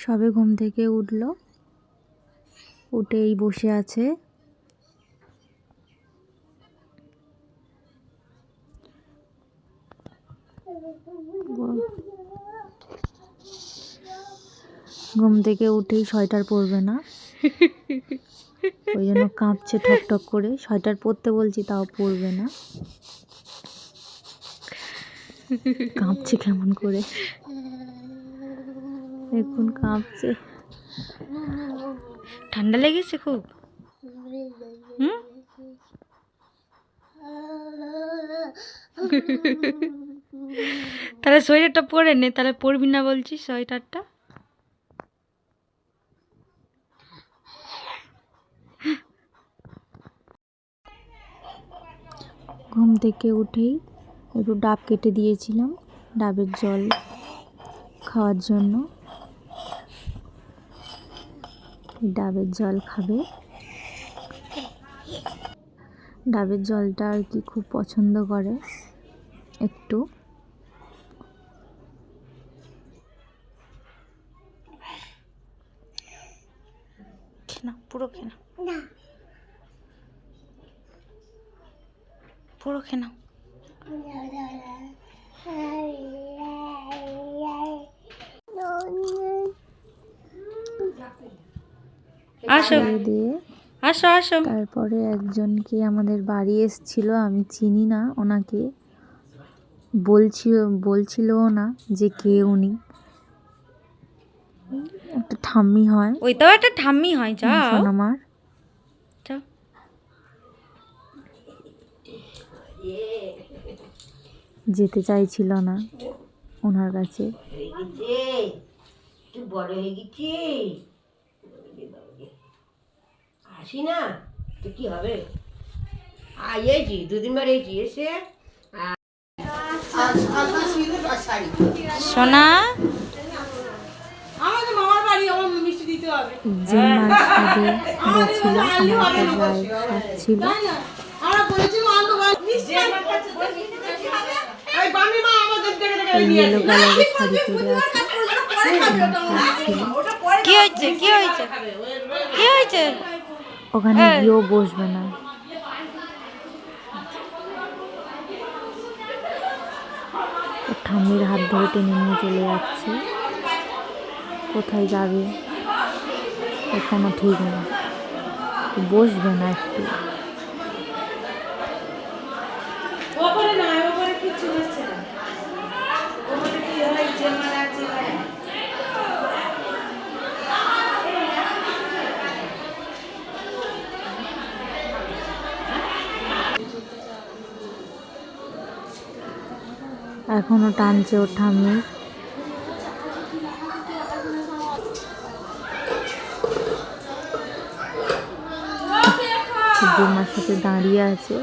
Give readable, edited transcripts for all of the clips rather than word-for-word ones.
সবে ঘুম থেকে উঠলো, উঠেই বসে আছে। ঘুম থেকে উঠেই সোয়েটার পরবে না, ওই জন্য কাঁপছে ঠক ঠক করে। সোয়েটার পরতে বলছি তাও পরবে না, কাঁপছে কেমন করে দেখুন, কাঁপছে। ঠান্ডা লেগেছে খুব। তাহলে সোয়েটারটা পরে নে, তাহলে পরবি না বলছিস সোয়েটারটা। ঘুম থেকে উঠেই একটু ডাব কেটে দিয়েছিলাম ডাবের জল খাওয়ার জন্য। ডাবের জল খাবে, ডাবের জলটা আর কি খুব পছন্দ করে একটু। খেনা পুরো খেনা, পুরো খেনা। আসো দিয়ে আসো আসো। তারপরে একজনকে আমাদের বাড়ি এসছিল, আমি চিনি না ওনাকে, বলছিলও না যে কে উনি। একটা ঠাম্মি হয়, ওইটাও একটা ঠাম্মি হয়। যাও সোনামার। যেতে চাইছিল না ওনার কাছে। বড় হয়ে গেছি, আসি না তো কি হবে। এইছি দুদিন বার এইছি এসে সোনা আমাদের মামার বাড়ি, আমার মিষ্টি দিতে হবে। জিম্মার সাথে গেছিল, আমার একটা গায়ের সাথ ছিল। আমরা বলেছি মিষ্টি এই বামি মা আমাদের দেখে দেখে নিয়ে ইয়েলো কালারের শাড়ি পরে আছে। কি হয়েছে, কি হয়েছে, কি হয়েছে? ওখানে গিয়েও বসবে না। ঠাম্মির হাত ধরে টেনে নিয়ে চলে যাচ্ছে, কোথায় যাবে এখনো ঠিক না, বসবে না একটু। ওপরে না, ওপরে কিছু হচ্ছে না, ওপরে কি হয়েছে মানে আছে। এখনো টানছে ওর ঠাম্মির। জিম্মার সাথে দাঁড়িয়ে আছে,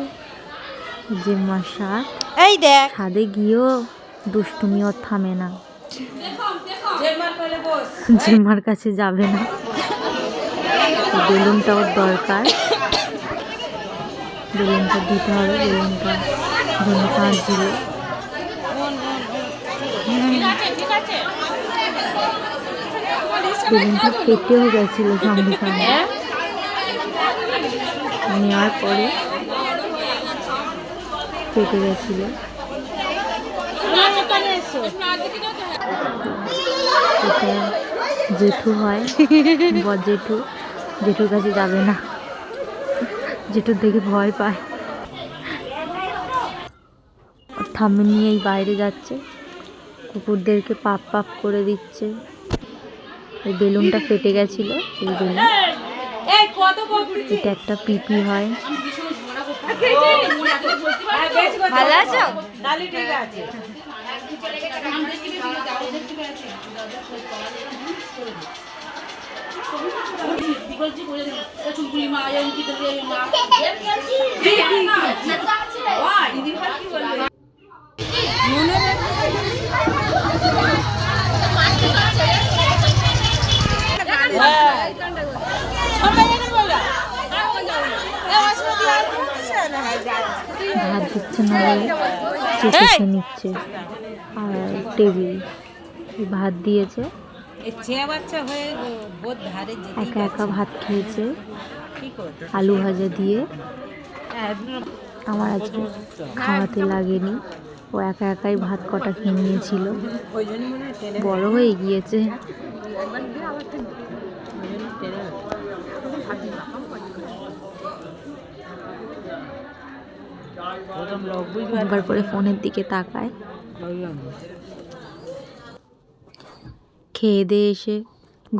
জিম্মার সাথ। এই দেখ, ছাদে গিয়েও দুষ্টুমি ওর থামে না, জিম্মার কাছে যাবে না। বেলুনটা ওর দরকার, বেলুনটা দিতে হবে, বেলুনটা জন্য কাঁদছিল। বেলুনটা কেটেও গেছিল সঙ্গে সঙ্গে, নেওয়ার পরে কেটে গেছিল। এটা জেঠু হয়, বর জেঠু, জেঠুর কাছে যাবে না, জেঠুর দেখে ভয় পায়। ঠাম্মি নিয়েই বাইরে যাচ্ছে, কুকুরদেরকে পাপ পাপ করে দিচ্ছে। এই বেলুনটা ফেটে গেছিল, সেই বেলুন। এটা একটা পিপি হয়। ভালো আছো? ভাত দিচ্ছে না বলে চেপে নিচ্ছে। আর টেবিল ভাত দিয়েছে, এই চেয়া বাচ্চা হয়ে বোধ ধারে যেতে একা একা ভাত খেয়েছে কি করতে আলু ভাজা দিয়ে। আমার আজকে খাওয়াতে লাগেনি, ও একা একাই ভাত কটা খেয়ে নিয়েছিল। ওই জন্য মনে হয় টেনে বড় হয়ে গিয়েছে। প্রথম লোক বুঝবে একবার করে ফোনের দিকে তাকায়। খেয়ে দিয়ে এসে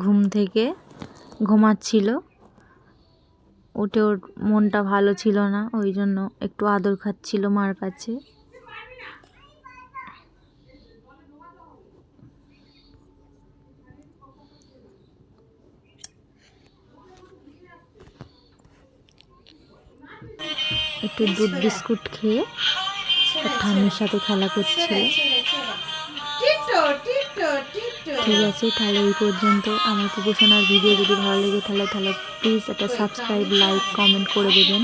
ঘুম থেকে ঘুমাচ্ছিল, উঠে ওর মনটা ভালো ছিল না, ওই জন্য একটু আদর খাচ্ছিল মার কাছে। একটু দুধ বিস্কুট খেয়ে ওর ঠাম্মির সাথে খেলা করছিল। ঠিক আছে, তাহলে এই পর্যন্ত। আমার কুকুরসোনার ভিডিও যদি ভালো লেগে তাহলে প্লিজ একটা সাবস্ক্রাইব, লাইক, কমেন্ট করে দেবেন।